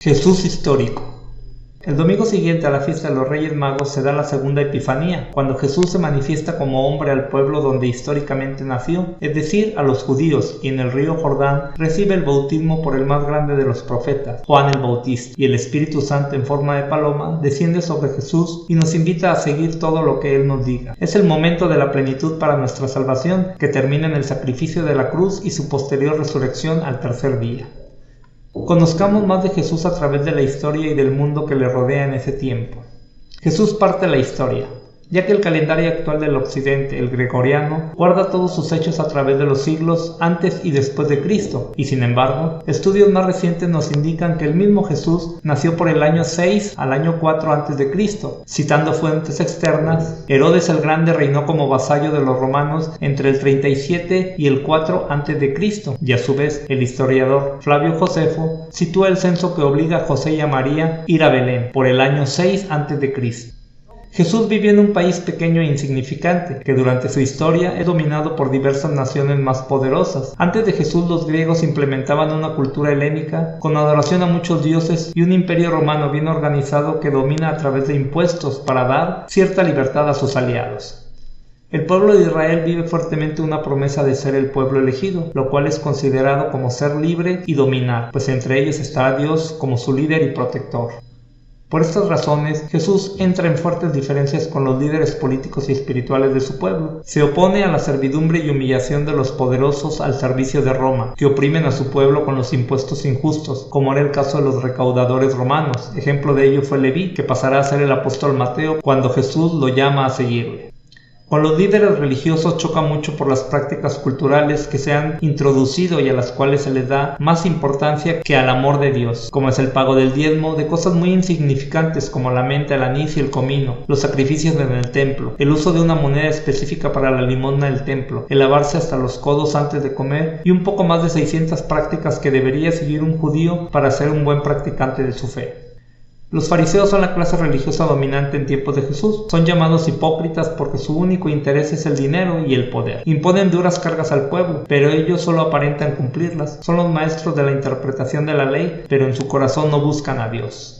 Jesús histórico. El domingo siguiente a la fiesta de los Reyes Magos se da la segunda Epifanía, cuando Jesús se manifiesta como hombre al pueblo donde históricamente nació, es decir, a los judíos, y en el río Jordán recibe el bautismo por el más grande de los profetas, Juan el Bautista, y el Espíritu Santo en forma de paloma desciende sobre Jesús y nos invita a seguir todo lo que Él nos diga. Es el momento de la plenitud para nuestra salvación, que termina en el sacrificio de la cruz y su posterior resurrección al tercer día. Conozcamos más de Jesús a través de la historia y del mundo que le rodea en ese tiempo. Jesús parte la historia, ya que el calendario actual del occidente, el gregoriano, guarda todos sus hechos a través de los siglos antes y después de Cristo, y sin embargo, estudios más recientes nos indican que el mismo Jesús nació por el año 6 al año 4 antes de Cristo. Citando fuentes externas, Herodes el Grande reinó como vasallo de los romanos entre el 37 y el 4 antes de Cristo, y a su vez el historiador Flavio Josefo sitúa el censo que obliga a José y a María a ir a Belén por el año 6 antes de Cristo. Jesús vivió en un país pequeño e insignificante, que durante su historia es dominado por diversas naciones más poderosas. Antes de Jesús, los griegos implementaban una cultura helénica con adoración a muchos dioses y un imperio romano bien organizado que domina a través de impuestos para dar cierta libertad a sus aliados. El pueblo de Israel vive fuertemente una promesa de ser el pueblo elegido, lo cual es considerado como ser libre y dominar, pues entre ellos estará Dios como su líder y protector. Por estas razones, Jesús entra en fuertes diferencias con los líderes políticos y espirituales de su pueblo. Se opone a la servidumbre y humillación de los poderosos al servicio de Roma, que oprimen a su pueblo con los impuestos injustos, como era el caso de los recaudadores romanos. Ejemplo de ello fue Leví, que pasará a ser el apóstol Mateo cuando Jesús lo llama a seguirle. Con los líderes religiosos choca mucho por las prácticas culturales que se han introducido y a las cuales se les da más importancia que al amor de Dios, como es el pago del diezmo de cosas muy insignificantes como la menta, el anís y el comino, los sacrificios en el templo, el uso de una moneda específica para la limosna del templo, el lavarse hasta los codos antes de comer y un poco más de 600 prácticas que debería seguir un judío para ser un buen practicante de su fe. Los fariseos son la clase religiosa dominante en tiempos de Jesús. Son llamados hipócritas porque su único interés es el dinero y el poder. Imponen duras cargas al pueblo, pero ellos solo aparentan cumplirlas. Son los maestros de la interpretación de la ley, pero en su corazón no buscan a Dios.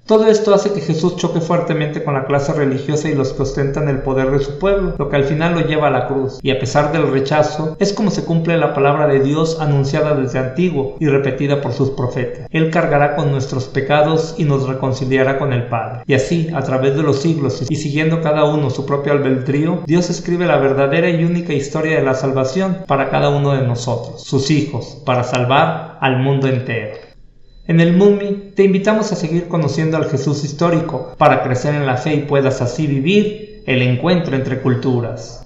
Todo esto hace que Jesús choque fuertemente con la clase religiosa y los que ostentan el poder de su pueblo, lo que al final lo lleva a la cruz, y a pesar del rechazo, es como se cumple la palabra de Dios anunciada desde antiguo y repetida por sus profetas. Él cargará con nuestros pecados y nos reconciliará con el Padre. Y así, a través de los siglos y siguiendo cada uno su propio albedrío, Dios escribe la verdadera y única historia de la salvación para cada uno de nosotros, sus hijos, para salvar al mundo entero. En el MUMI te invitamos a seguir conociendo al Jesús histórico para crecer en la fe y puedas así vivir el encuentro entre culturas.